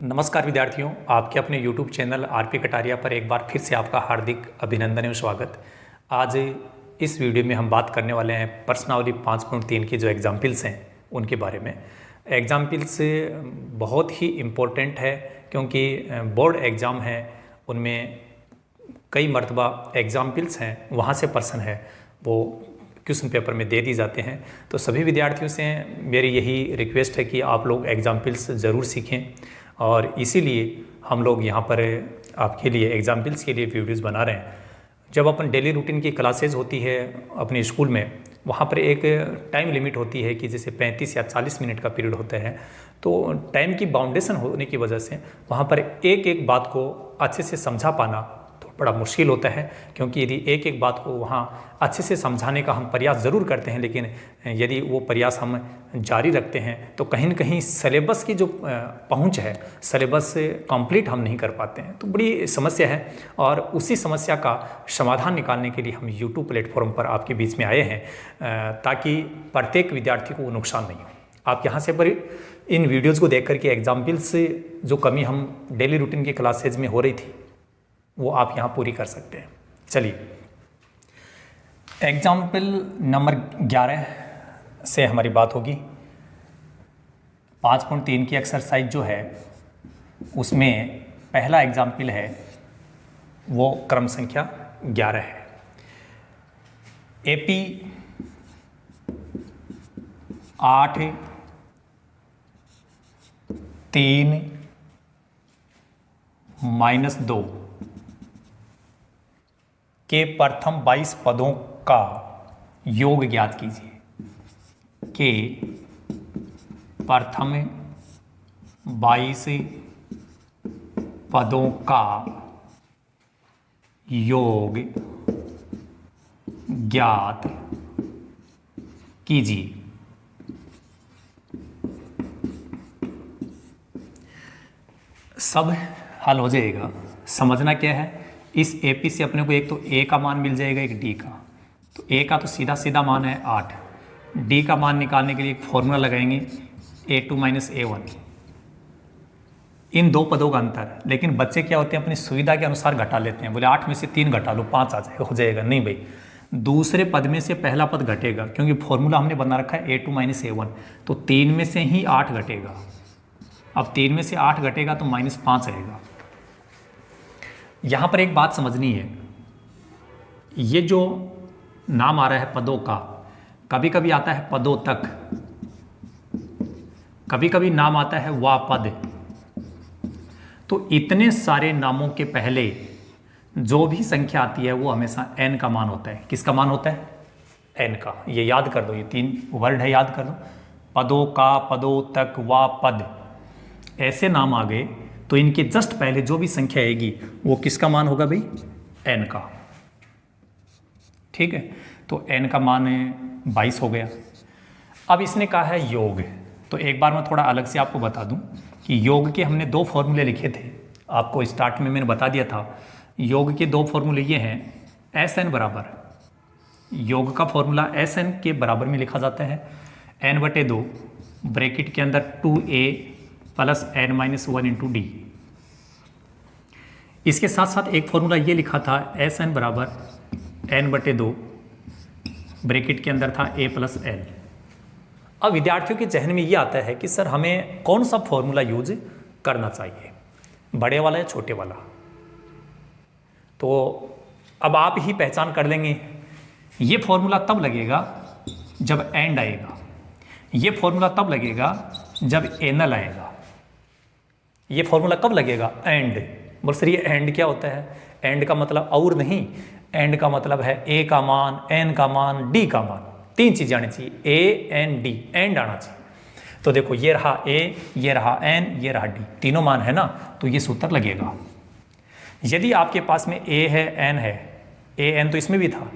नमस्कार विद्यार्थियों, आपके अपने YouTube चैनल आरपी कटारिया पर एक बार फिर से आपका हार्दिक अभिनंदन एवं स्वागत। आज इस वीडियो में हम बात करने वाले हैं प्रश्नावली 5.3 की जो एग्जाम्पल्स हैं उनके बारे में। एग्जाम्पल्स बहुत ही इम्पोर्टेंट है क्योंकि बोर्ड एग्ज़ाम है, उनमें कई मरतबा एग्जाम्पल्स हैं, वहाँ से प्रश्न है वो क्वेश्चन पेपर में दे दी जाते हैं। तो सभी विद्यार्थियों से मेरी यही रिक्वेस्ट है कि आप लोग एग्जाम्पल्स ज़रूर सीखें और इसीलिए हम लोग यहाँ पर आपके लिए एग्जाम्पल्स के लिए वीडियोज़ बना रहे हैं। जब अपन डेली रूटीन की क्लासेज होती है अपने स्कूल में, वहाँ पर एक टाइम लिमिट होती है कि जैसे 35 या 40 मिनट का पीरियड होता है, तो टाइम की बाउंडेशन होने की वजह से वहाँ पर एक एक बात को अच्छे से समझा पाना तो बड़ा मुश्किल होता है। क्योंकि यदि एक एक बात को वहाँ अच्छे से समझाने का हम प्रयास ज़रूर करते हैं, लेकिन यदि वो प्रयास हम जारी रखते हैं तो कहीं न कहीं सिलेबस की जो पहुंच है, सिलेबस कंप्लीट हम नहीं कर पाते हैं, तो बड़ी समस्या है। और उसी समस्या का समाधान निकालने के लिए हम यूट्यूब प्लेटफॉर्म पर आपके बीच में आए हैं ताकि प्रत्येक विद्यार्थी को नुकसान नहीं हो। आप यहाँ से पर इन वीडियोज़ को देख करके एग्जाम्पल्स जो कमी हम डेली रूटीन की क्लासेज में हो रही थी वो आप यहाँ पूरी कर सकते हैं। चलिए, एग्जाम्पल नंबर 11 से हमारी बात होगी। 5.3 की एक्सरसाइज जो है उसमें पहला एग्जाम्पल है वो क्रम संख्या 11 है। AP 8 3 -2 के प्रथम 22 पदों का योग ज्ञात कीजिए। के प्रथम 22 पदों का योग ज्ञात कीजिए। सब हल हो जाएगा। समझना क्या है, इस AP से अपने को एक तो A का मान मिल जाएगा, एक D का। तो A का तो सीधा सीधा मान है 8। D का मान निकालने के लिए एक फॉर्मूला लगाएंगे A2 - A1। इन दो पदों का अंतर, लेकिन बच्चे क्या होते हैं अपनी सुविधा के अनुसार घटा लेते हैं। बोले 8 में से 3 घटा लो 5 आ जाएगा, हो जाएगा। नहीं भाई, दूसरे पद में से पहला पद घटेगा क्योंकि फॉर्मूला हमने बना रखा है A2 - A1। तो 3 में से ही 8 घटेगा। अब 3 में से 8 घटेगा तो -5 रहेगा। यहाँ पर एक बात समझनी है, ये जो नाम आ रहा है पदों का, कभी कभी आता है पदों तक, कभी कभी नाम आता है वा पद। तो इतने सारे नामों के पहले जो भी संख्या आती है वो हमेशा n का मान होता है। किसका मान होता है? n का। ये याद कर दो, ये 3 वर्ड है, याद कर दो। पदों का, पदों तक, वा पद, ऐसे नाम आ गए तो इनके जस्ट पहले जो भी संख्या आएगी वो किसका मान होगा भाई? n का। ठीक है, तो n का मान 22 हो गया। अब इसने कहा है योग, तो एक बार मैं थोड़ा अलग से आपको बता दूं कि योग के हमने 2 फॉर्मूले लिखे थे। आपको स्टार्ट में मैंने बता दिया था। योग के 2 फॉर्मूले ये हैं। Sn बराबर, योग का फॉर्मूला Sn के बराबर में लिखा जाता है n/2 ब्रैकेट के अंदर 2a + n - 1 × d। इसके साथ साथ एक फॉर्मूला ये लिखा था Sn बराबर n/2 ब्रैकेट के अंदर था a + l। अब विद्यार्थियों के जहन में ये आता है कि सर हमें कौन सा फॉर्मूला यूज करना चाहिए, बड़े वाला या छोटे वाला? तो अब आप ही पहचान कर लेंगे। ये फॉर्मूला तब लगेगा जब एंड आएगा, ये फॉर्मूला तब लगेगा जब एनल आएगा। ये फॉर्मूला कब लगेगा? एंड। बोल सर ये एंड क्या होता है? एंड का मतलब और नहीं, एंड का मतलब है A का मान, N का मान, D का मान, 3 चीजें आनी चाहिए, A N D, एंड आना चाहिए। तो देखो ये रहा A, ये रहा N, ये रहा D, तीनों मान है ना, तो ये सूत्र लगेगा। यदि आपके पास में A है, N है, A N तो इसमें भी था,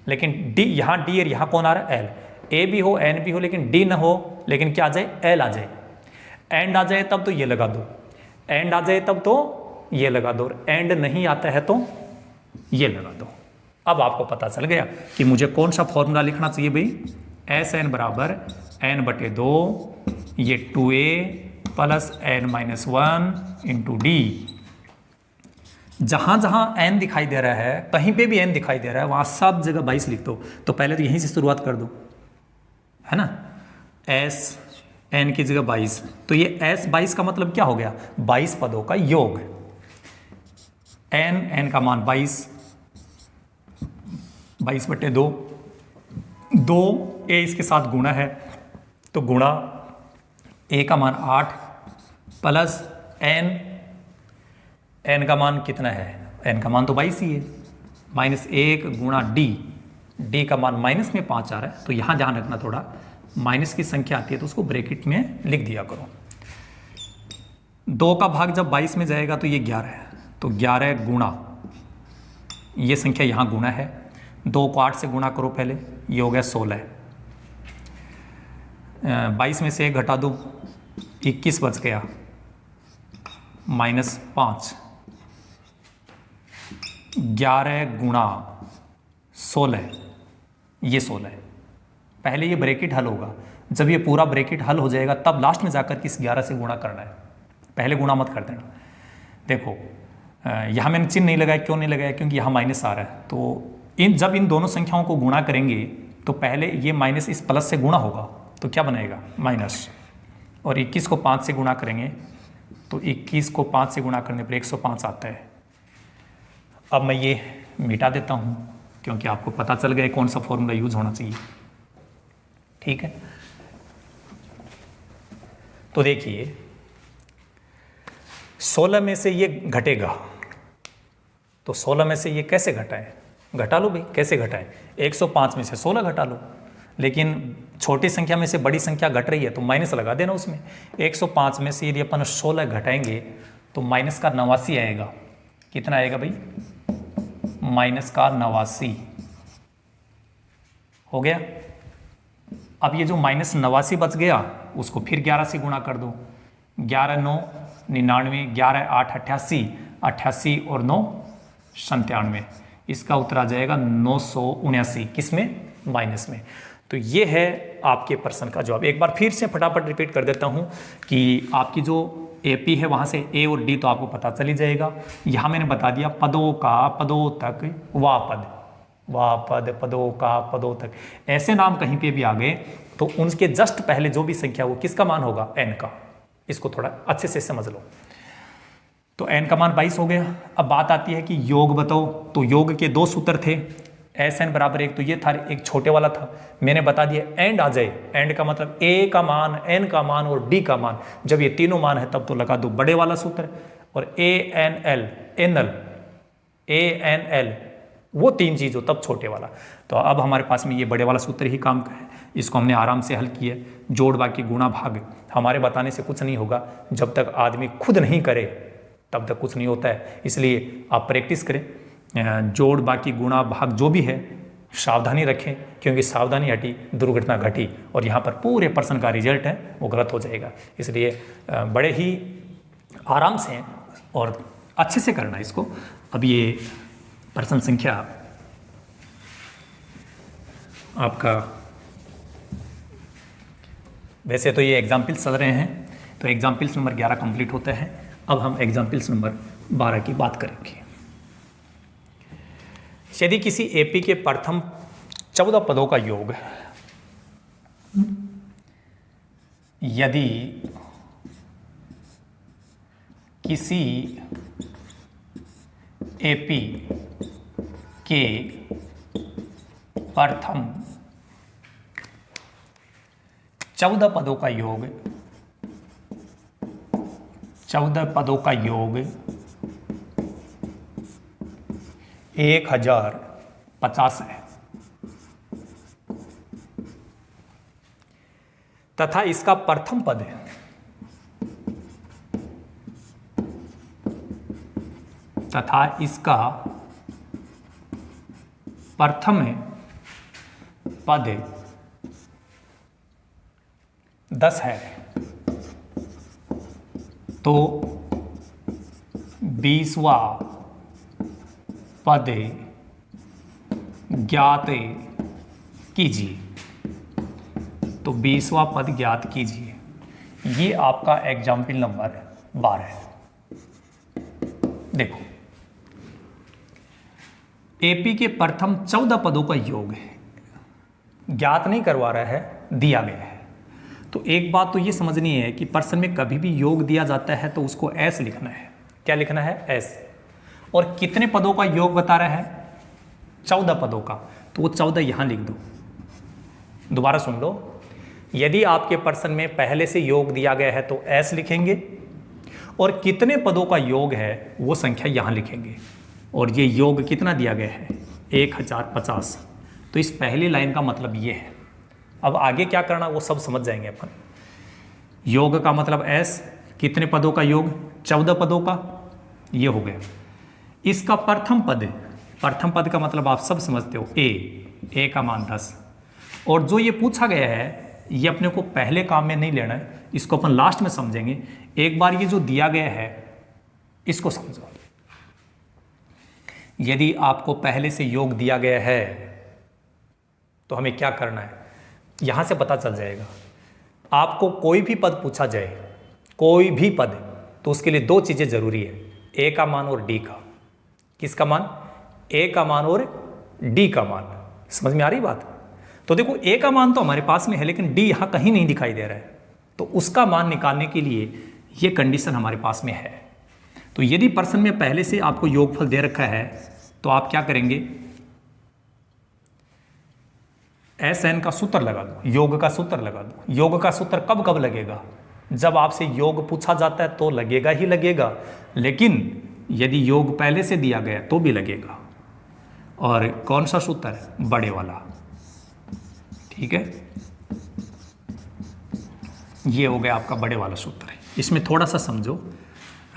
लेकिन D यहाँ D और यहाँ कौन आ रहा है? L। A भी हो, N भी हो, लेकिन D ना हो, लेकिन क्या आ जाए? L आ जाए। एंड आ जाए तब तो ये लगा दो, एंड आ जाए तब तो ये लगा दो, एंड नहीं आता है तो ये लगा दो। अब आपको पता चल गया कि मुझे कौन सा फॉर्मूला लिखना चाहिए भाई। Sn बराबर n/2, ये 2a plus n minus 1 into D. जहां जहां n दिखाई दे रहा है, कहीं पे भी n दिखाई दे रहा है, वहां सब जगह 22 लिख दो। तो पहले तो यहीं से शुरुआत कर दो, है ना। s n की जगह 22, तो ये s 22 का मतलब क्या हो गया? 22 पदों का योग। n का मान 22, 22/2, 2 a इसके साथ गुणा है, तो गुणा a का मान 8 प्लस n का मान कितना है? n का मान तो 22 ही है, -1 गुणा d का मान माइनस में 5 आ रहा है, तो यहाँ ध्यान रखना, थोड़ा माइनस की संख्या आती है तो उसको ब्रैकेट में लिख दिया करो। 2 का भाग जब 22 में जाएगा तो ये 11 है, तो 11 गुणा, ये संख्या यहाँ गुणा है, 2 को 8 से गुणा करो पहले, ये हो गया 16, 22 में से 1 घटा दो, 21 बच गया, -5, 11 गुणा 16, ये 16 है। पहले ये ब्रैकेट हल होगा, जब ये पूरा ब्रैकेट हल हो जाएगा तब लास्ट में जाकर किस 11 से गुणा करना है, पहले गुणा मत कर देना। देखो यहाँ मैंने चिन्ह नहीं लगाया, क्यों नहीं लगाया? क्योंकि यहाँ माइनस आ रहा है, तो जब इन दोनों संख्याओं को गुणा करेंगे तो पहले ये माइनस इस प्लस से गुणा होगा, तो क्या बनेगा? माइनस, और 21 को 5 से गुणा करेंगे तो 21 को 5 से गुणा करने पर 105 आता है। अब मैं ये मिटा देता हूँ क्योंकि आपको पता चल गया कौन सा फॉर्मूला यूज होना चाहिए, ठीक है। तो देखिए 16 में से ये घटेगा, तो 16 में से ये कैसे घटाएं? घटा लो भाई, कैसे घटाएं? 105 में से 16 घटा लो, लेकिन छोटी संख्या में से बड़ी संख्या घट रही है तो माइनस लगा देना उसमें। 105 में से यदि अपन 16 घटाएंगे तो माइनस का 89 आएगा। कितना आएगा भाई? माइनस का 89 हो गया। अब ये जो -89 बच गया उसको फिर 11 से गुणा कर दो, 11 9 99, 11 8 88, 88 और 9 97, इसका उत्तर आ जाएगा 979। किस में? माइनस में। तो ये है आपके प्रश्न का जवाब। एक बार फिर से फटाफट रिपीट कर देता हूँ कि आपकी जो AP है वहाँ से A और D तो आपको पता चल ही जाएगा। यहाँ मैंने बता दिया पदों का पदों तक वापद, वापद पदों का पदों तक, ऐसे नाम कहीं पे भी आ गए तो उनके जस्ट पहले जो भी संख्या वो किसका मान होगा? n का। इसको थोड़ा अच्छे से समझ लो। तो n का मान 22 हो गया। अब बात आती है कि योग बताओ, तो योग के 2 सूत्र थे, SN = 1, तो ये था एक छोटे वाला था, मैंने बता दिया एंड आ जाए। एंड का मतलब A का मान, N का मान और D का मान, जब ये तीनों मान है तब तो लगा दो बड़े वाला सूत्र, और ANL वो 3 चीज़ हो तब छोटे वाला। तो अब हमारे पास में ये बड़े वाला सूत्र ही काम का है, इसको हमने आराम से हल किया। जोड़ बाकी गुणा भाग हमारे बताने से कुछ नहीं होगा, जब तक आदमी खुद नहीं करे तब तक कुछ नहीं होता है, इसलिए आप प्रैक्टिस करें। जोड़ बाकी गुणा भाग जो भी है सावधानी रखें, क्योंकि सावधानी हटी दुर्घटना घटी, और यहाँ पर पूरे प्रश्न का रिजल्ट है वो गलत हो जाएगा। इसलिए बड़े ही आराम से और अच्छे से करना इसको। अब ये प्रश्न संख्या आपका, वैसे तो ये एग्जाम्पल्स चल रहे हैं, तो एग्जाम्पल्स नंबर 11 कंप्लीट होते हैं। अब हम एग्जाम्पल्स नंबर 12 की बात करेंगे। यदि किसी AP के प्रथम 14 पदों का योग, यदि किसी AP के प्रथम 14 पदों का योग, 14 पदों का योग 1050 है, तथा इसका प्रथम पद है, तथा इसका प्रथम पद 10 है, तो 20वां पद ज्ञात कीजिए। तो 20वां पद ज्ञात कीजिए। ये आपका एग्जाम्पल नंबर 12 है। देखो, एपी के प्रथम 14 पदों का योग है, ज्ञात नहीं करवा रहा है, दिया गया है। तो एक बात तो ये समझनी है कि प्रश्न में कभी भी योग दिया जाता है तो उसको एस लिखना है। क्या लिखना है? एस। और कितने पदों का योग बता रहा है? 14 पदों का, तो वो 14 यहां लिख दो। दोबारा सुन लो, यदि आपके प्रश्न में पहले से योग दिया गया है तो एस लिखेंगे, और कितने पदों का योग है वो संख्या यहां लिखेंगे। और ये योग कितना दिया गया है? 1050। तो इस पहली लाइन का मतलब ये है। अब आगे क्या करना वो सब समझ जाएंगे अपन। योग का मतलब एस, कितने पदों का योग? 14 पदों का, ये हो गया। इसका प्रथम पद का मतलब आप सब समझते हो, ए का मान 10। और जो ये पूछा गया है ये अपने को पहले काम में नहीं लेना है, इसको अपन लास्ट में समझेंगे। एक बार ये जो दिया गया है इसको समझो। यदि आपको पहले से योग दिया गया है तो हमें क्या करना है, यहां से पता चल जाएगा। आपको कोई भी पद पूछा जाए, कोई भी पद, तो उसके लिए दो चीजें जरूरी है, ए का मान और डी का। किसका मान? ए का मान और डी का मान। समझ में आ रही बात? तो देखो, ए का मान तो हमारे पास में है लेकिन डी यहां कहीं नहीं दिखाई दे रहा है, तो उसका मान निकालने के लिए ये कंडीशन हमारे पास में है। तो यदि प्रश्न में पहले से आपको योगफल दे रखा है तो आप क्या करेंगे? एस एन का सूत्र लगा दो, योग का सूत्र लगा दो। योग का सूत्र कब कब लगेगा? जब आपसे योग पूछा जाता है तो लगेगा ही लगेगा, लेकिन यदि योग पहले से दिया गया तो भी लगेगा। और कौन सा सूत्र? बड़े वाला। ठीक है, ये हो गया आपका बड़े वाला सूत्र है। इसमें थोड़ा सा समझो।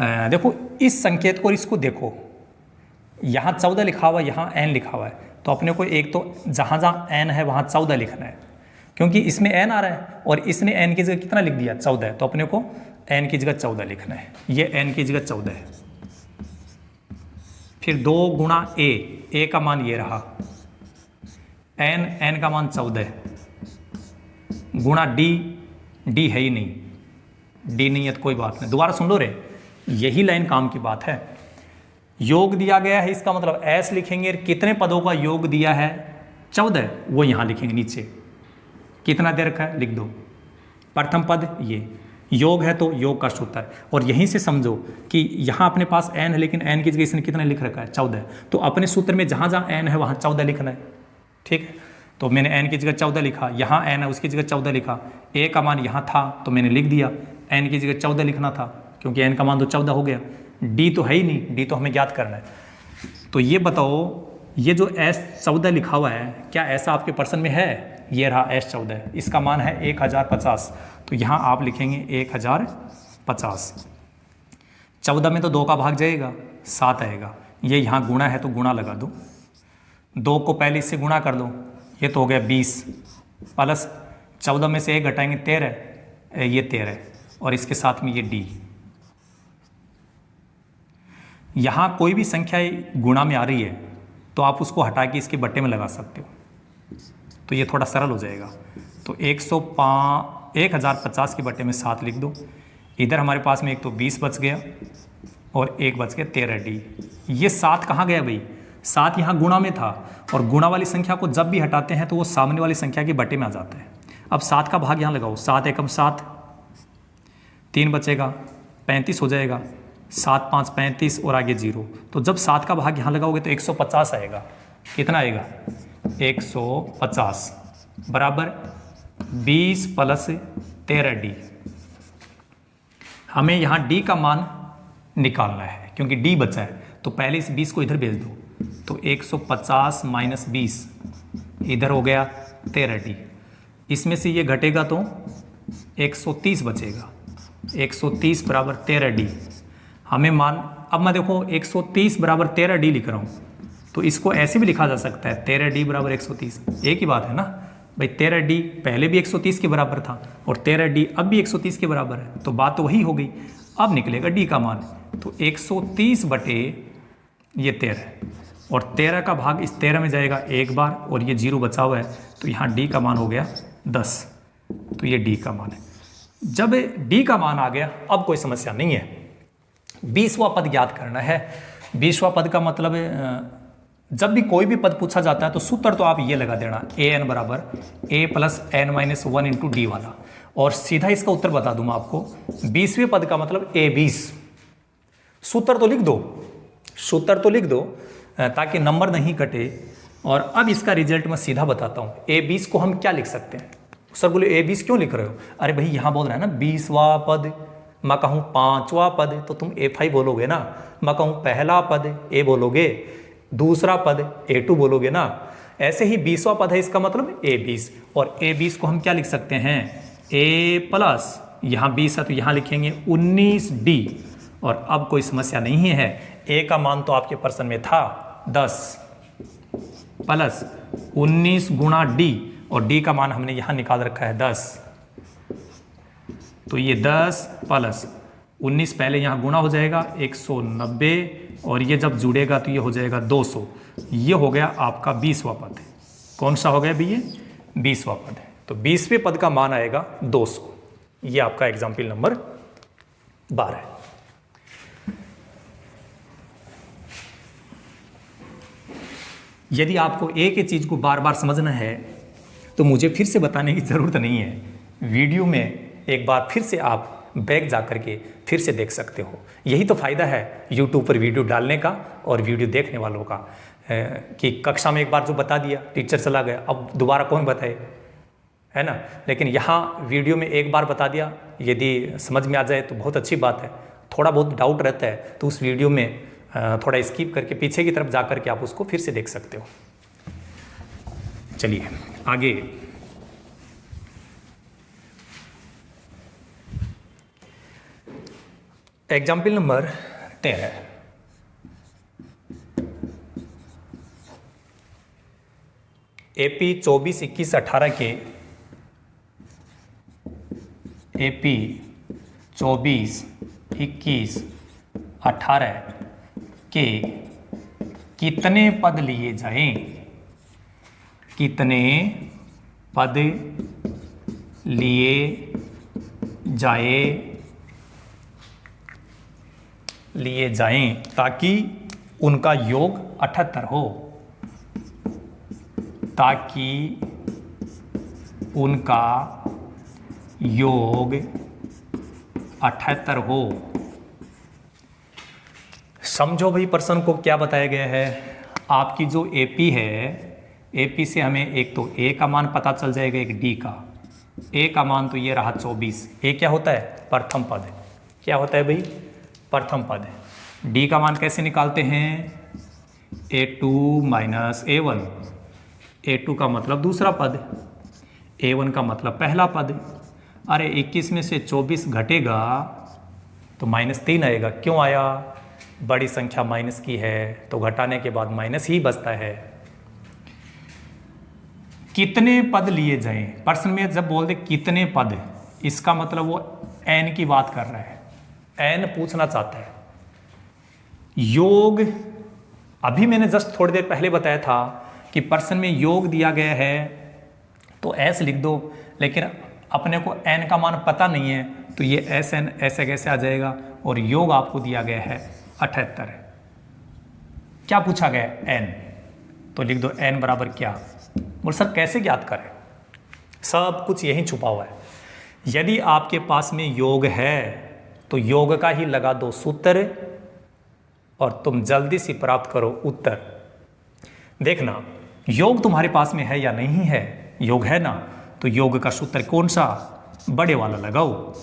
देखो इस संकेत को, इसको देखो, यहाँ 14 लिखा हुआ, यहाँ n लिखा हुआ है, तो अपने को एक तो जहाँ जहाँ n है वहाँ 14 लिखना है, क्योंकि इसमें n आ रहा है और इसने n की जगह कितना लिख दिया? 14 है, तो अपने को n की जगह 14 लिखना है। ये n की जगह 14 है। फिर 2 गुणा a का मान ये रहा, n का मान 14 गुणा d है ही नहीं, d नहीं है तो कोई बात नहीं। दोबारा सुन लो रे, यही लाइन काम की बात है। योग दिया गया है, इसका मतलब एस लिखेंगे। कितने पदों का योग दिया है? 14, वो यहां लिखेंगे। नीचे कितना दे रखा है लिख दो। प्रथम पद ये योग है तो योग का सूत्र, और यहीं से समझो कि यहाँ अपने पास n है लेकिन n की जगह इसने कितना लिख रखा है? 14। तो अपने सूत्र में जहाँ जहाँ n है वहाँ 14 लिखना है। ठीक है, तो मैंने n की जगह 14 लिखा, यहाँ n है उसकी जगह 14 लिखा। a का मान यहाँ था तो मैंने लिख दिया, n की जगह 14 लिखना था क्योंकि n का मान तो 14 हो गया। d तो है ही नहीं, d तो हमें ज्ञात करना है। तो ये बताओ, ये जो S14 लिखा हुआ है, क्या ऐसा आपके प्रश्न में है? ये रहा S14, इसका मान है 1050, तो यहाँ आप लिखेंगे 1050। 14 में तो 2 का भाग जाएगा, 7 आएगा। ये यहाँ गुणा है तो गुणा लगा दो, 2 को पहले इससे गुणा कर दो, ये तो हो गया 20, प्लस 14 में से 1 घटाएंगे 13, ये 13, और इसके साथ में ये d। यहाँ कोई भी संख्या गुणा में आ रही है तो आप उसको हटा के इसके बट्टे में लगा सकते हो, तो ये थोड़ा सरल हो जाएगा। तो 1050 के बट्टे में 7 लिख दो। इधर हमारे पास में एक तो 20 बच गया और एक बच गया 13d। ये 7 कहाँ गया भाई? 7 यहाँ गुणा में था, और गुणा वाली संख्या को जब भी हटाते हैं तो वो सामने वाली संख्या के बट्टे में आ जाता है। अब 7 का भाग यहाँ लगाओ, 7 एकम 7, 3 बचेगा, 35 हो जाएगा, 7 5 35 और आगे 0। तो जब 7 का भाग यहाँ लगाओगे तो 150 आएगा। कितना आएगा? 150 बराबर 20 प्लस 13d। हमें यहाँ d का मान निकालना है क्योंकि d बचा है, तो पहले इस 20 को इधर भेज दो, तो 150 माइनस 20 इधर हो गया 13d। इसमें से ये घटेगा तो 130 बचेगा, 130 बराबर 13d। हमें मान, अब मैं देखो 130 बराबर 13d लिख रहा हूँ, तो इसको ऐसे भी लिखा जा सकता है 13d बराबर 130। एक ही बात है ना भाई, 13d पहले भी 130 के बराबर था और 13d अब भी 130 के बराबर है, तो बात तो वही हो गई। अब निकलेगा d का मान, तो 130 बटे ये 13, और 13 का भाग इस 13 में जाएगा एक बार, और ये 0 बचा हुआ है, तो यहाँ d का मान हो गया 10, तो ये d का मान है। जब डी का मान आ गया अब कोई समस्या नहीं है। 20वां पद याद करना है। 20वां पद का मतलब जब भी कोई भी पद पूछा जाता है तो सूत्र तो आप ये लगा देना, ए एन बराबर A plus N minus 1 into D वाला, और सीधा इसका उत्तर बता दूंगा आपको। 20वें पद का मतलब ए 20। सूत्र तो लिख दो, सूत्र तो लिख दो ताकि नंबर नहीं कटे। और अब इसका रिजल्ट मैं सीधा बताता हूँ। ए 20 को हम क्या लिख सकते हैं? सर बोले ए 20 क्यों लिख रहे हो? अरे भाई यहाँ बोल रहा है ना 20वां पद, मैं कहूँ 5वां पद तो तुम A5 बोलोगे ना, मैं कहूँ पहला पद ए बोलोगे, दूसरा पद A2 बोलोगे ना। ऐसे ही 20वां पद है, इसका मतलब A20, और A20 को हम क्या लिख सकते हैं? A प्लस यहाँ 20 है तो यहाँ लिखेंगे 19D। और अब कोई समस्या नहीं है, A का मान तो आपके प्रश्न में था 10 प्लस 19 गुणा D, और D का मान हमने यहाँ निकाल रखा है 10, तो ये 10 प्लस 19 पहले यहाँ गुणा हो जाएगा 190, और ये जब जुड़ेगा तो ये हो जाएगा 200। ये हो गया आपका 20वां पद। कौन सा हो गया भी? ये 20वां पद है। तो 20वें पद का मान आएगा 200। ये आपका एग्जाम्पल नंबर 12 है। यदि आपको एक ही चीज़ को बार बार समझना है तो मुझे फिर से बताने की ज़रूरत नहीं है। वीडियो में एक बार फिर से आप बैक जा कर के फिर से देख सकते हो। यही तो फ़ायदा है यूट्यूब पर वीडियो डालने का और वीडियो देखने वालों का, कि कक्षा में एक बार जो बता दिया टीचर चला गया, अब दोबारा कौन बताए, है ना। लेकिन यहाँ वीडियो में एक बार बता दिया, यदि समझ में आ जाए तो बहुत अच्छी बात है। थोड़ा बहुत डाउट रहता है तो उस वीडियो में थोड़ा स्किप करके पीछे की तरफ जा कर के आप उसको फिर से देख सकते हो। चलिए आगे। Example number 13। AP 24, 21, 18 के AP 24, 21, 18 के कितने पद लिए जाएं? कितने पद लिए जाएं ताकि उनका योग 78 हो, ताकि उनका योग 78 हो। समझो भाई प्रश्न को क्या बताया गया है। आपकी जो AP है, AP से हमें एक तो A का मान पता चल जाएगा, एक D का। A का मान तो ये रहा 24। A क्या होता है? प्रथम पद। क्या होता है भाई? प्रथम पद है। D का मान कैसे निकालते हैं? A2 minus A1। A2 का मतलब दूसरा पद, A1 का मतलब पहला पद। अरे 21 में से 24 घटेगा तो -3 आएगा। क्यों आया? बड़ी संख्या माइनस की है तो घटाने के बाद माइनस ही बचता है। कितने पद लिए जाएं? प्रश्न में जब बोल दे कितने पद, इसका मतलब वो n की बात कर रहा है, n पूछना चाहता है। योग, अभी मैंने जस्ट थोड़ी देर पहले बताया था कि प्रश्न में योग दिया गया है तो s लिख दो, लेकिन अपने को n का मान पता नहीं है तो ये Sn ऐसे कैसे आ जाएगा, और योग आपको दिया गया है 78। क्या पूछा गया? n, तो लिख दो n बराबर क्या। बोल सर कैसे ज्ञात करें? सब कुछ यही छुपा हुआ है। यदि आपके पास में योग है तो योग का ही लगा दो सूत्र और तुम जल्दी से प्राप्त करो उत्तर। देखना योग तुम्हारे पास में है या नहीं है। योग है ना, तो योग का सूत्र कौन सा? बड़े वाला लगाओ।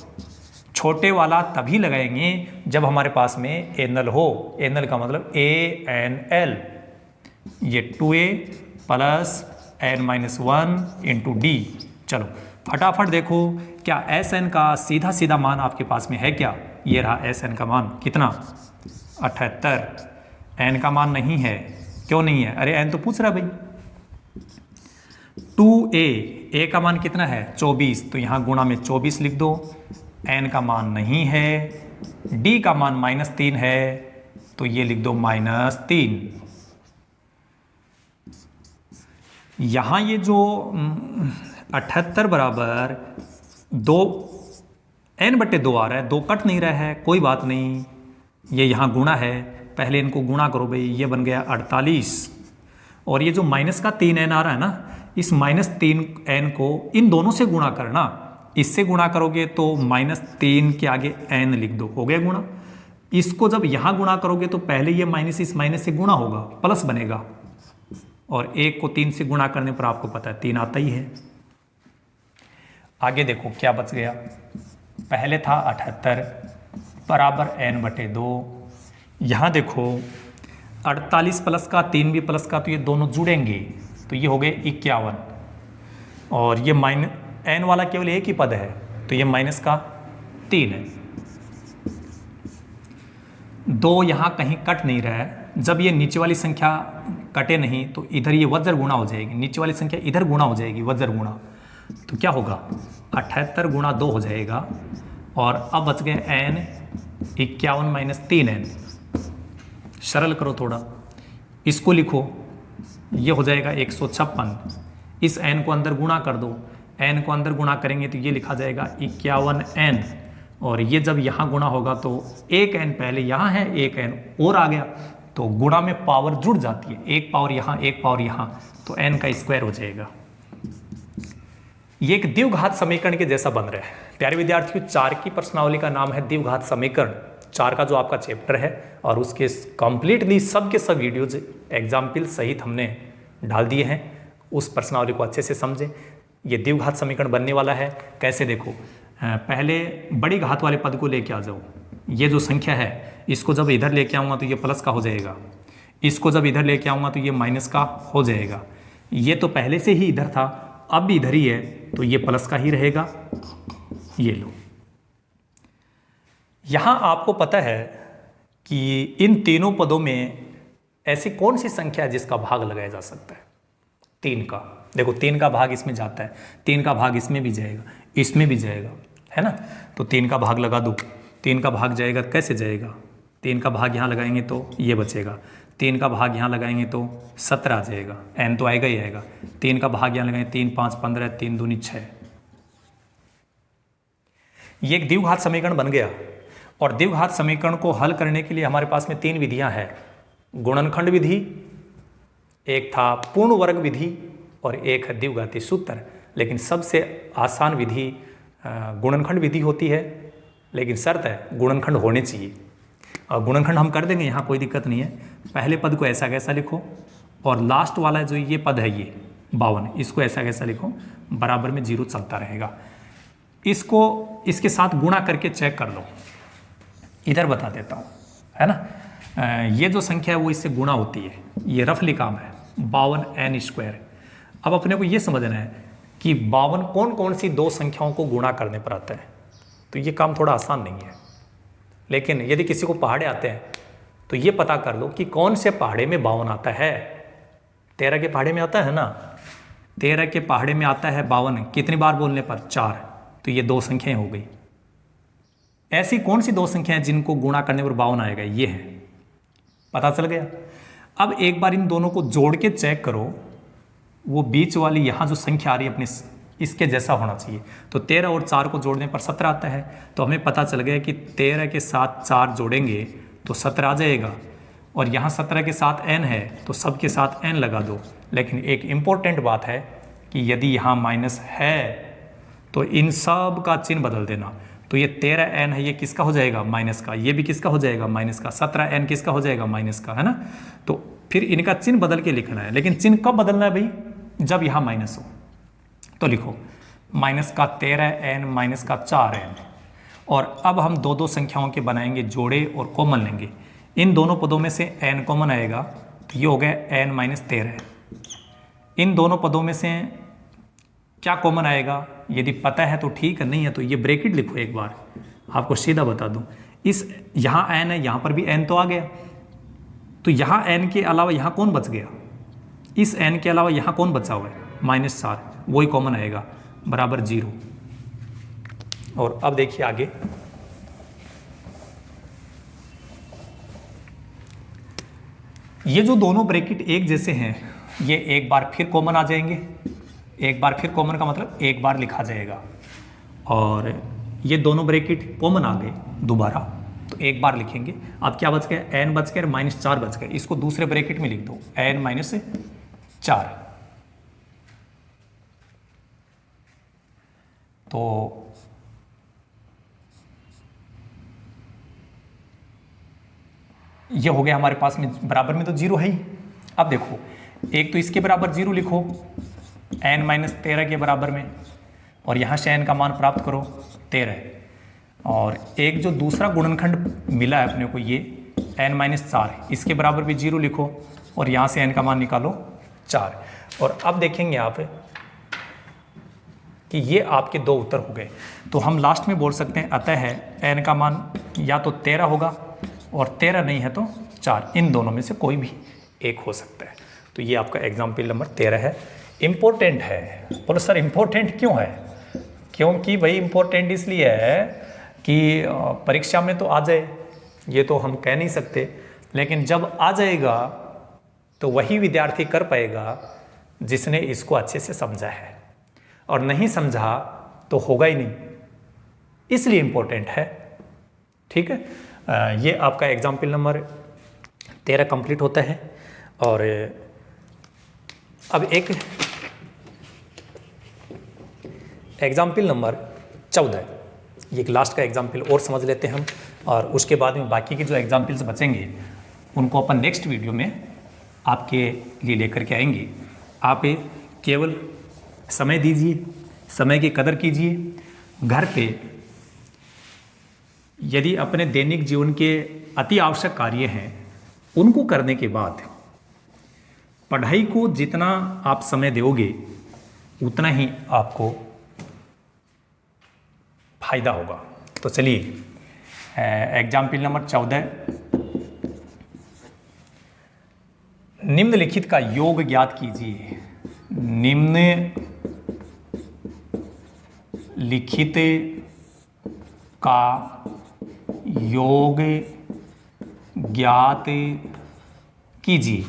छोटे वाला तभी लगाएंगे जब हमारे पास में एनल हो। एनल का मतलब ANL। ये 2A plus n-1 into D। चलो फटाफट देखो, क्या Sn का सीधा सीधा मान आपके पास में है क्या? ये रहा Sn का मान, कितना? 78। n का मान नहीं है। क्यों नहीं है? अरे n तो पूछ रहा है भाई। 2A, A का मान कितना है? 24, तो यहाँ गुणा में 24 लिख दो। n का मान नहीं है। D का मान -3 है तो ये लिख दो -3। यहाँ ये जो 78 बराबर 2 n/2 आ रहा है, 2 कट नहीं रहा है, कोई बात नहीं, ये यहाँ गुणा है, पहले इनको गुणा करो भाई, ये बन गया 48। और ये जो माइनस का 3n आ रहा है ना, इस -3n को इन दोनों से गुणा करना, इससे गुणा करोगे तो -3 के आगे n लिख दो, हो गया गुणा। इसको जब यहाँ गुणा करोगे तो पहले ये माइनस इस माइनस से गुणा होगा, प्लस बनेगा, और 1 को 3 से गुणा करने पर आपको पता है 3 आता ही है। आगे देखो क्या बच गया, पहले था 78 बराबर n/2। यहाँ देखो 48 प्लस का 3 भी प्लस का, तो ये दोनों जुड़ेंगे, तो ये हो गए 51। और ये n वाला केवल एक ही पद है, तो ये माइनस का 3 है। 2 यहाँ कहीं कट नहीं रहा है, जब ये नीचे वाली संख्या कटे नहीं तो इधर ये वज्र गुणा हो जाएगी, नीचे वाली संख्या इधर गुणा हो जाएगी, वज्र गुणा, तो क्या होगा 78 गुणा 2 हो जाएगा। और अब बच गए n, 51 - 3n, सरल करो थोड़ा, इसको लिखो, ये हो जाएगा 156। इस n को अंदर गुणा कर दो, n को अंदर गुणा करेंगे तो ये लिखा जाएगा 51n, और ये जब यहाँ गुणा होगा तो एक n पहले यहाँ है, एक n और आ गया, तो गुणा में पावर जुड़ जाती है, एक पावर यहाँ एक पावर यहाँ, तो n का स्क्वायर हो जाएगा। ये एक द्विघात समीकरण के जैसा बन रहा है। प्यारे विद्यार्थियों, 4 की प्रश्नावली का नाम है द्विघात समीकरण, 4 का जो आपका चैप्टर है, और उसके कंप्लीटली सब के सब वीडियोज एग्जाम्पल सहित हमने डाल दिए हैं। उस प्रश्नावली को अच्छे से समझें। ये द्विघात समीकरण बनने वाला है, कैसे देखो, पहले बड़ी घात वाले पद को लेके आ जाओ, ये जो संख्या है इसको जब इधर लेके आऊँगा तो ये प्लस का हो जाएगा, इसको जब इधर लेके आऊँगा तो ये माइनस का हो जाएगा। ये तो पहले से ही इधर था, अब भी इधर ही है, तो ये प्लस का ही रहेगा। ये लो, यहाँ आपको पता है कि इन तीनों पदों में ऐसी कौन सी संख्या है जिसका भाग लगाया जा सकता है, 3 का। देखो 3 का भाग इसमें जाता है, 3 का भाग इसमें भी जाएगा, इसमें भी जाएगा, है ना, तो 3 का भाग लगा दो। 3 का भाग जाएगा, कैसे जाएगा, 3 का भाग यहाँ लगाएंगे तो ये बचेगा, 3 का भाग यहाँ लगाएंगे तो 17 आ जाएगा, n तो आएगा ही आएगा। 3 का भाग यहाँ लगाएंगे, 3 5 15, 3 दूनी 6। ये एक द्विघात समीकरण बन गया। और द्विघात समीकरण को हल करने के लिए हमारे पास में 3 विधियां हैं, गुणनखंड विधि, एक था पूर्ण वर्ग विधि, और एक है द्विघाती सूत्र। लेकिन सबसे आसान विधि गुणनखंड विधि होती है, लेकिन शर्त है गुणनखंड होने चाहिए। और गुणनखंड हम कर देंगे, यहाँ कोई दिक्कत नहीं है। पहले पद को ऐसा कैसा लिखो, और लास्ट वाला जो ये पद है ये 52, इसको ऐसा कैसा लिखो, बराबर में 0 चलता रहेगा। इसको इसके साथ गुणा करके चेक कर लो, इधर बता देता हूँ, है ना। ये जो संख्या है वो इससे गुणा होती है, ये रफली काम है, 52n²। अब अपने को ये समझना है कि 52 कौन कौन सी 2 संख्याओं को गुणा करने पर आता है, तो ये काम थोड़ा आसान नहीं है। लेकिन यदि किसी को पहाड़े आते हैं तो ये पता कर लो कि कौन से पहाड़े में 52 आता है। 13 के पहाड़े में आता है ना, 13 के पहाड़े में आता है 52, कितनी बार बोलने पर 4, तो ये 2 संख्याएं हो गई। ऐसी कौन सी 2 संख्याएं जिनको गुणा करने पर 52 आएगा, ये है, पता चल गया। अब एक बार इन दोनों को जोड़ के चेक करो, वो बीच वाली यहाँ जो संख्या आ रही है अपनी, इसके जैसा होना चाहिए। तो 13 और 4 को जोड़ने पर 17 आता है, तो हमें पता चल गया कि 13 के साथ 4 जोड़ेंगे तो 17 आ जाएगा। और यहाँ 17 के साथ n है तो सब के साथ n लगा दो। लेकिन एक इम्पोर्टेंट बात है कि यदि यहाँ माइनस है तो इन सब का चिन्ह बदल देना। तो ये 13n है, ये किसका हो जाएगा, माइनस का, ये भी किसका हो जाएगा, माइनस का, 17n किसका हो जाएगा, माइनस का, है ना। तो फिर इनका चिन्ह बदल के लिखना है। लेकिन चिन्ह कब बदलना है भाई, जब यहाँ माइनस हो। तो लिखो माइनस का 13n माइनस का 4n। और अब हम 2 संख्याओं के बनाएंगे जोड़े और कॉमन लेंगे। इन दोनों पदों में से n कॉमन आएगा, तो ये हो गया n - 13। इन दोनों पदों में से क्या कॉमन आएगा, यदि पता है तो ठीक है, नहीं है तो ये ब्रैकेट लिखो। एक बार आपको सीधा बता दूं, इस यहाँ n है, यहाँ पर भी n तो आ गया, तो यहाँ n के अलावा यहाँ कौन बच गया, इस n के अलावा यहाँ कौन बचा हुआ है, -4, वही कॉमन आएगा, बराबर 0। और अब देखिए आगे, ये जो दोनों ब्रैकेट एक जैसे हैं, ये एक बार फिर कॉमन आ जाएंगे। एक बार फिर कॉमन का मतलब एक बार लिखा जाएगा। और ये दोनों ब्रैकेट कॉमन आ गए दोबारा, तो एक बार लिखेंगे। अब क्या बच गया, n बच गया, -4 बच गए। इसको दूसरे ब्रैकेट में लिख दो, n-4। तो ये हो गया हमारे पास में, बराबर में तो 0 है ही। अब देखो, एक तो इसके बराबर 0 लिखो n-13 के बराबर में, और यहाँ से n का मान प्राप्त करो 13। और एक जो दूसरा गुणनखंड मिला है अपने को, ये n-4, इसके बराबर भी 0 लिखो, और यहाँ से n का मान निकालो 4। और अब देखेंगे आप कि ये आपके दो उत्तर हो गए। तो हम लास्ट में बोल सकते हैं अतः है n का मान या तो 13 होगा, और 13 नहीं है तो 4, इन दोनों में से कोई भी एक हो सकता है। तो ये आपका एग्जाम्पल नंबर 13 है। इम्पोर्टेंट है। बोलो सर इम्पोर्टेंट क्यों है? क्योंकि भाई इम्पोर्टेंट इसलिए है कि परीक्षा में तो आ जाए, ये तो हम कह नहीं सकते, लेकिन जब आ जाएगा तो वही विद्यार्थी कर पाएगा जिसने इसको अच्छे से समझा है, और नहीं समझा तो होगा ही नहीं, इसलिए इम्पोर्टेंट है। ठीक है, ये आपका एग्जाम्पल नंबर 13 कंप्लीट होता है। और अब एक एग्जाम्पल नंबर 14, ये एक लास्ट का एग्जाम्पल और समझ लेते हैं हम, और उसके बाद में बाकी के जो एग्जाम्पल्स बचेंगे उनको अपन नेक्स्ट वीडियो में आपके लिए लेकर के आएंगे। आप केवल समय दीजिए, समय की कदर कीजिए। घर पे यदि अपने दैनिक जीवन के अति आवश्यक कार्य हैं उनको करने के बाद पढ़ाई को जितना आप समय दोगे उतना ही आपको फायदा होगा। तो चलिए एग्जाम्पल नंबर 14, निम्नलिखित का योग ज्ञात कीजिए। निम्नलिखित का योग ज्ञात कीजिए।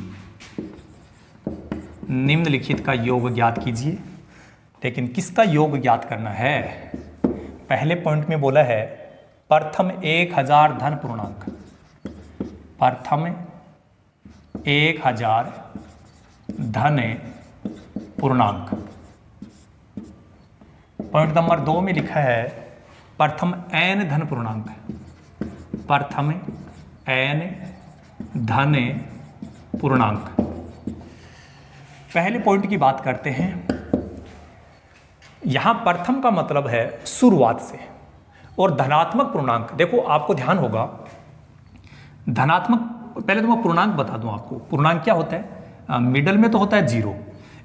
निम्नलिखित का योग ज्ञात कीजिए, लेकिन किसका योग ज्ञात करना है? पहले पॉइंट में बोला है प्रथम 1000 धन पूर्णांक, प्रथम 1000 धन पूर्णांक। पॉइंट नंबर 2 में लिखा है प्रथम n धन पूर्णांक, प्रथम n धन पूर्णांक। पहले पॉइंट की बात करते हैं। यहां प्रथम का मतलब है शुरुआत से, और धनात्मक पूर्णांक, देखो आपको ध्यान होगा धनात्मक, पहले तो मैं पूर्णांक बता दूं आपको। पूर्णांक क्या होता है? मिडल में तो होता है 0,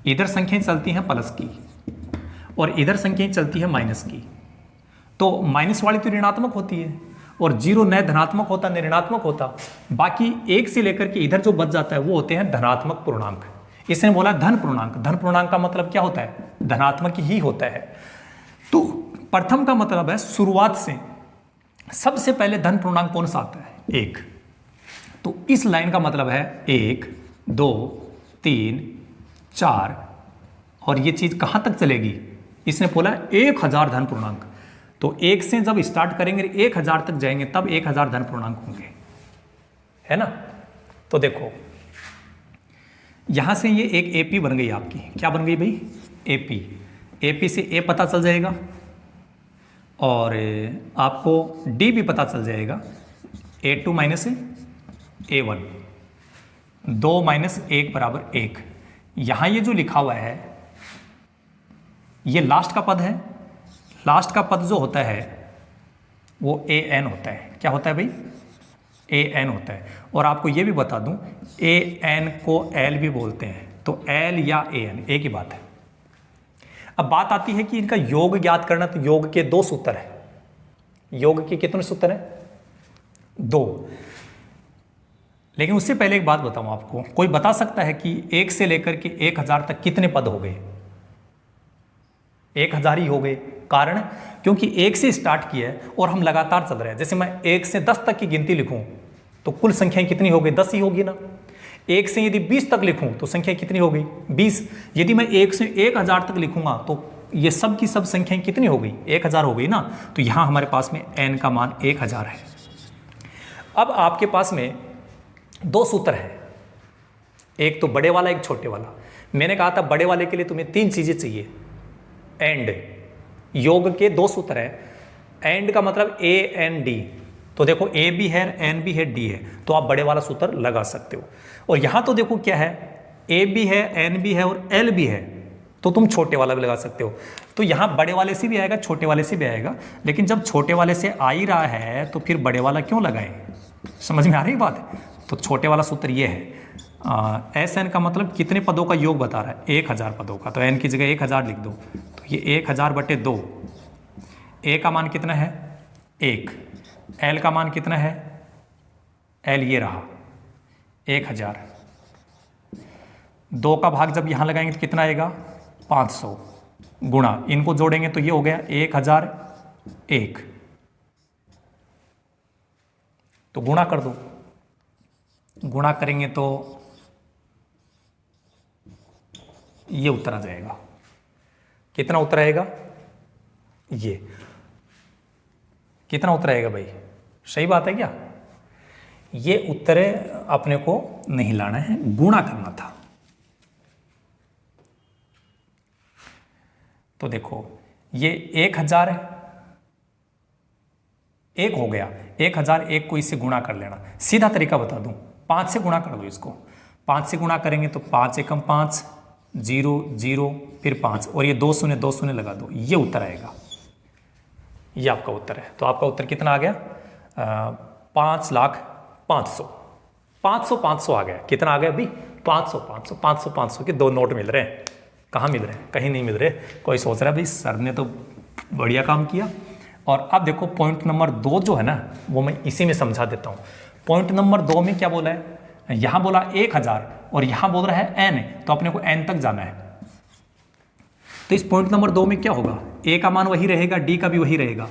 इधर संख्याएं चलती हैं प्लस की और इधर संख्याएं चलती है माइनस की। तो माइनस वाली तो ऋणात्मक होती है, और 0 न धनात्मक होता न ऋणात्मक होता। बाकी 1 से लेकर के इधर जो बच जाता है वो होते हैं धनात्मक पूर्णांक। इसने बोला धन पूर्णांक, धन पूर्णांक का मतलब क्या होता है? धनात्मक ही होता है। तो प्रथम का मतलब है शुरुआत से, सबसे पहले धन पूर्णांक कौन सा आता है? 1। तो इस लाइन का मतलब है 1, 2, 3, 4, और ये चीज कहां तक चलेगी? इसने बोला 1000 धन पूर्णांक। तो 1 से जब स्टार्ट करेंगे 1000 तक जाएंगे तब 1000 धन पूर्णांक होंगे, है ना? तो देखो यहां से ये एक एपी बन गई आपकी। क्या बन गई भाई? एपी। एपी से ए पता चल जाएगा, और आपको डी भी पता चल जाएगा। A2 माइनस A1, 2 माइनस 1 बराबर 1। यहां ये जो लिखा हुआ है ये लास्ट का पद है। लास्ट का पद जो होता है वो AN होता है। क्या होता है भाई? AN होता है। और आपको ये भी बता दूं AN को L भी बोलते हैं, तो L या AN एक ही बात है। अब बात आती है कि इनका योग ज्ञात करना, तो योग के 2 सूत्र हैं। योग के कितने सूत्र हैं? 2। लेकिन उससे पहले एक बात बताऊं आपको, कोई बता सकता है कि 1 से लेकर के 1000 तक कितने पद हो गए? 1000 ही हो गए। कारण क्योंकि 1 से स्टार्ट किया है और हम लगातार चल रहे हैं। जैसे मैं 1 से 10 तक की गिनती लिखूं तो कुल संख्याएं कितनी हो गई? 10 ही होगी ना। 1 से यदि 20 तक लिखूं तो संख्या कितनी हो गई? 20। यदि मैं 1 से 1000 तक लिखूंगा तो ये सब की सब संख्याएं कितनी हो गई, 1000 हो गई ना। तो यहाँ हमारे पास में n का मान 1000 है। अब आपके पास में दो सूत्र हैं, एक तो बड़े वाला एक छोटे वाला। मैंने कहा था बड़े वाले के लिए तुम्हें 3 चीजें चाहिए, एंड योग के 2 सूत्र है। एंड का मतलब AND, तो देखो A भी है, N भी है, D है, तो आप बड़े वाला सूत्र लगा सकते हो। और यहां तो देखो क्या है, A भी है, N भी है और L भी है, तो तुम छोटे वाला भी लगा सकते हो। तो यहां बड़े वाले से भी आएगा, छोटे वाले से भी आएगा, लेकिन जब छोटे वाले से आ ही रहा है तो फिर बड़े वाला क्यों लगाएं? समझ में आ रही बात? तो छोटे वाला सूत्र ये है, SN का मतलब कितने पदों का योग बता रहा है, 1000 पदों का, तो N की जगह 1000 लिख दो। तो ये 1000/2, A का मान कितना है 1, L का मान कितना है, L ये रहा 1000, 2 का भाग जब यहां लगाएंगे तो कितना आएगा 500, गुणा इनको जोड़ेंगे तो ये हो गया 1001, तो गुणा कर दो। गुणा करेंगे तो ये उत्तर आ जाएगा। कितना उत्तर आएगा, ये कितना उत्तर आएगा भाई, सही बात है क्या? ये उत्तर अपने को नहीं लाना है, गुणा करना था। तो देखो ये 1000 1 हो गया, 1001 को इससे गुणा कर लेना। सीधा तरीका बता दूं, 5 से गुणा कर दो इसको। 5 से गुणा करेंगे तो 5 एकम 5, 0 0 फिर 5, और ये 2 शून्य लगा दो, ये उत्तर आएगा। ये आपका उत्तर है। तो आपका उत्तर कितना आ गया, 5,05,000। 500 आ गया। कितना आ गया भाई, 500 के 2 नोट मिल रहे हैं। कहाँ मिल रहे हैं, कहीं नहीं मिल रहे। कोई सोच रहा है भाई सर ने तो बढ़िया काम किया। और अब देखो पॉइंट नंबर 2 जो है ना, वो मैं इसी में समझा देता हूँ। पॉइंट नंबर 2 में क्या बोला है, यहाँ बोला 1000 और यहाँ बोल रहा है n, तो अपने को n तक जाना है। तो इस पॉइंट नंबर 2 में क्या होगा, A का मान वही रहेगा, D का भी वही रहेगा,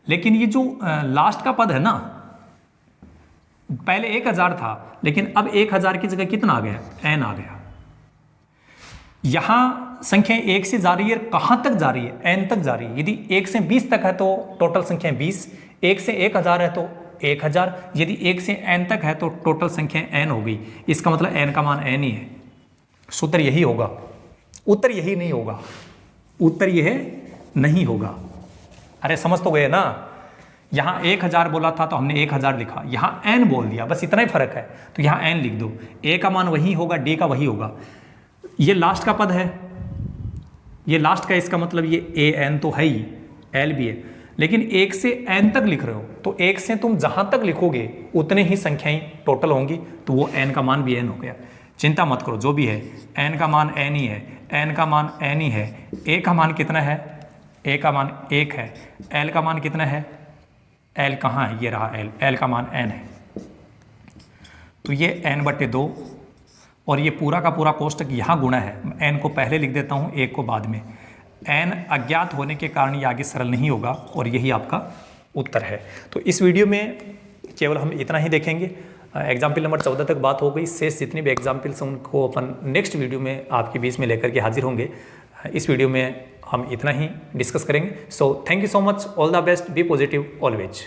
लेकिन ये जो लास्ट का पद है ना, पहले 1000 था लेकिन अब 1000 की जगह कितना आ गया, n आ गया। यहां संख्या 1 से जा रही है, कहां तक जा रही है, n तक जा रही है। यदि 1 से 20 तक है तो टोटल संख्या 20, 1 से 1000 है तो 1000, यदि 1 से n तक है तो टोटल संख्या n हो गई। इसका मतलब n का मान n ही है। सूत्र यही होगा, उत्तर यही नहीं होगा, उत्तर यह नहीं होगा। अरे समझ तो गए ना, यहां 1000 बोला था तो हमने 1000 लिखा, यहां n बोल दिया, बस इतना ही फर्क है। तो यहां n लिख दो, a का मान वही होगा, d का वही होगा। ये लास्ट का पद है, ये लास्ट का, इसका मतलब ये an तो है ही, l भी है, लेकिन 1 से n तक लिख रहे हो तो 1 से तुम जहां तक लिखोगे उतने ही संख्याएं टोटल होंगी, तो वो n का मान भी n हो गया। चिंता मत करो, जो भी है n का मान n ही है, n का मान n ही है। a का मान कितना है, a का मान 1 है, l का मान कितना है, l कहाँ है, ये रहा l का मान n है। तो ये n/2 और ये पूरा का पूरा कोष्टक यहाँ गुणा है। n को पहले लिख देता हूँ, 1 को बाद में। n अज्ञात होने के कारण ये आगे सरल नहीं होगा और यही आपका उत्तर है। तो इस वीडियो में केवल हम इतना ही देखेंगे। एग्जाम्पल नंबर 14 तक बात हो गई। शेष जितने भी एग्जाम्पल्स हैं उनको अपन नेक्स्ट वीडियो में आपके बीच में लेकर के हाजिर होंगे। इस वीडियो में हम इतना ही डिस्कस करेंगे। So thank you so much, all the best, be positive always.